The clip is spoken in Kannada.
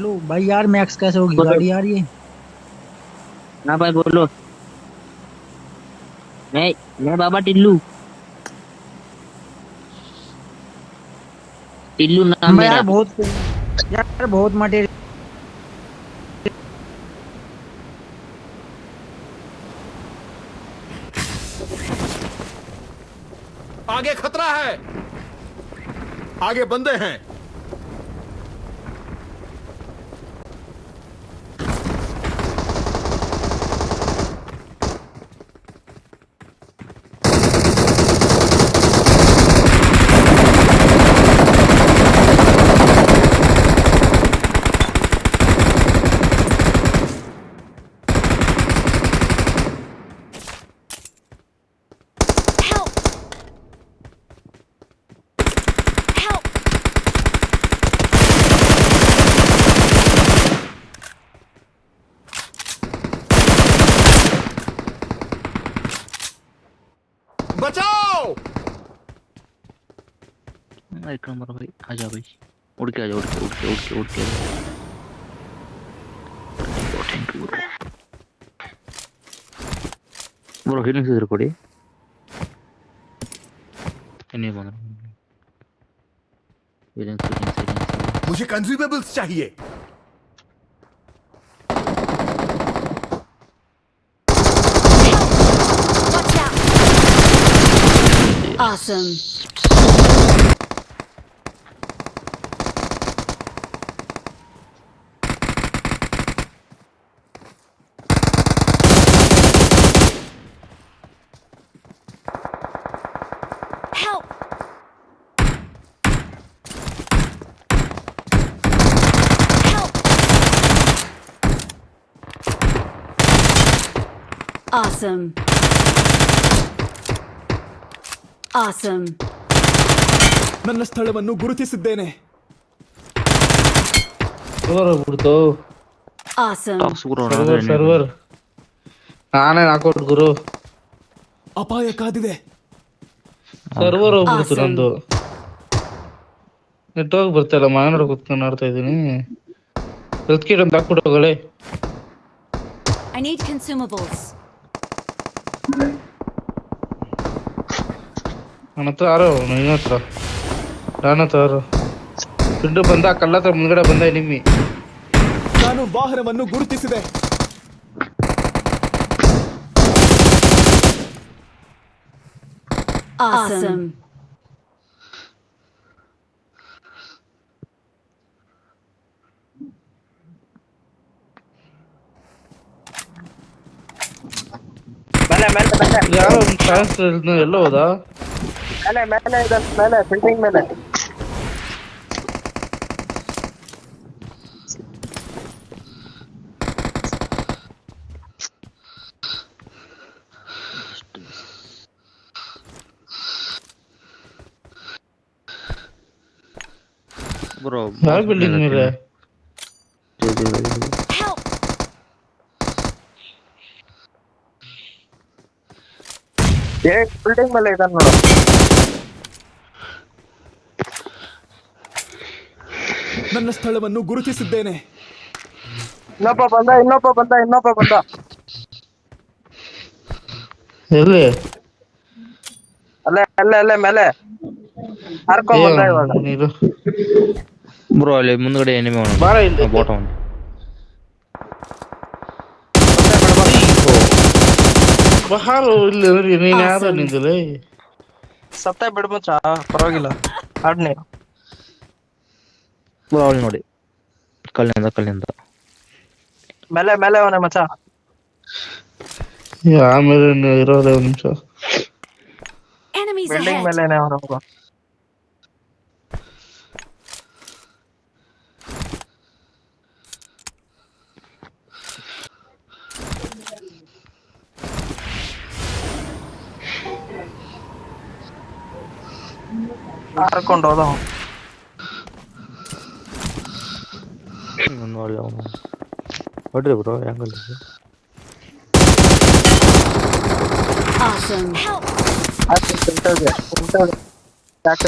लो भाई यार मैक्स कैसे होगी बोलो। गाड़ी यार ये। हाँ भाई बोलो। मैं बाबा टिल्लू। टिल्लू नाम मैं यार मेरा। बहुत यार बहुत मटेरियल। आगे खतरा है। आगे बंदे हैं। Help! Help! बचाओ। एक नंबर भाई, आजा भाई। उड़ के आजा, उड़ के उड़ के उड़ के उड़ के थैंक यू ब्रो। फीलिंग्स इधर कोड़ी नहीं बन रहा। फीलिंग्स मुझे कंज्यूमेबल्स चाहिए। Watch out! Awesome. Help! Help! Awesome. Awesome. ನನ್ನ ಸ್ಥಳವನ್ನು ಗುರುತಿಸಿದ್ದೇನೆ. ಬಿಡ್ತು Awesome. Talks bro server server ನಾನೇ ನಾಕೌಟ್ ಗುರು. ಅಪಾಯ ಕಾದಿದೆ. ಸರ್ವರ್ ಹೋಗ್ಬಿಡ್ತು Awesome. ನಂದು. ನೆಟ್ವರ್ಕ್ ಬರ್ತಾಯಿಲ್ಲ, ಮನೆ ಕೂತ್ಕೊಂಡು ಆಡ್ತಾ ಇದೀನಿ. ಹೆಲ್ತ್ ಕಿಟ್ ಅಂತ ಹಾಕ್ಬಿಟ್ಟು ಹೋಗಲೇ. I need consumables. ನನ್ನ ಹತ್ರ ಯಾರೋ ನಿನ್ನ ಹತ್ರ ನನ್ನ ಹತ್ರ ಯಾರು ಪಿಂಡು ಬಂದ ಕಲ್ಲ ಹತ್ರ ಮುಂದ್ಗಡೆ ಬಂದ ನಿಮ್ಮಿ. ನಾನು ವಾಹನವನ್ನು ಗುರುತಿಸಿದೆ. Awesome. ಮೇಲೆ ಮೇಲೆ ಮೇಲೆ ಯಾರೋ ಚಾನ್ಸ್ ಎಲ್ಲ ಹೋದಾ? ಮೇಲೆ ಮೇಲೆ ಇದೆ, ಮೇಲೆ ಬಿಲ್ಡಿಂಗ್ ಮೇಲೆ. ब्रो ಯಾವ ಬಿಲ್ಡಿಂಗ್ ಮೇಲೆ? Help! ಬಿಲ್ಡಿಂಗ್ ಮೇಲೆ ಇದೆ ನೋಡು. ನನ್ನ ಸ್ಥಳವನ್ನು ಗುರುತಿಸಿದ್ದೇನೆ. ಇನ್ನೊಬ್ಬ ಬಂದ ಇನ್ನೊಬ್ಬ ಬಂದ ಇನ್ನೊಬ್ಬ ಬಂದ. ಎಲ್ಲಿ? ಅಲ್ಲೇ ಅಲ್ಲೇ ಅಲ್ಲೇ ಮೇಲೆ ಹಾರ್ಕೊಂಡ್ ಬಂದ ಇವಾಗ. ನೀರು ब्रो ಅಲ್ಲಿ ಮುಂದ್ಗಡೆ ಎನಿಮಿ ಅವನು ಬಾರ ಇಲ್ಲಿ. ಬಾಟ್ ಅವನು. ಬಹಾರು ಇಲ್ಲಿ ನೋಡಿ, ನೀನ್ ಯಾರು Awesome. ನಿಂದಲೇ? ಸತ್ತ ಬಿಡ್ಮಚ್ಚ, ಪರವಾಗಿಲ್ಲ ಆಡ್ನಿ. ಬ್ರೋ ಅಲ್ಲಿ ನೋಡಿ, ಕಲ್ಲಿಂದ ಮೇಲೆ ಮೇಲೆ ಅವನೇ ಮಚ್ಚ. ಆಮೇಲೆ ಇರೋದೇ ಒಂದ್ ನಿಮಿಷ. Enemies building ahead. ಮೇಲೆನೆ ಅವನು. ಹಾರ್ಕೊಂಡು ಹೋದ. ನೋಡಿ ಅವನು ಹೊಡ್ರಿ ಬ್ರೋ ಹೆಂಗಲ್ಲ. Awesome. Help! ಯಾಕೆ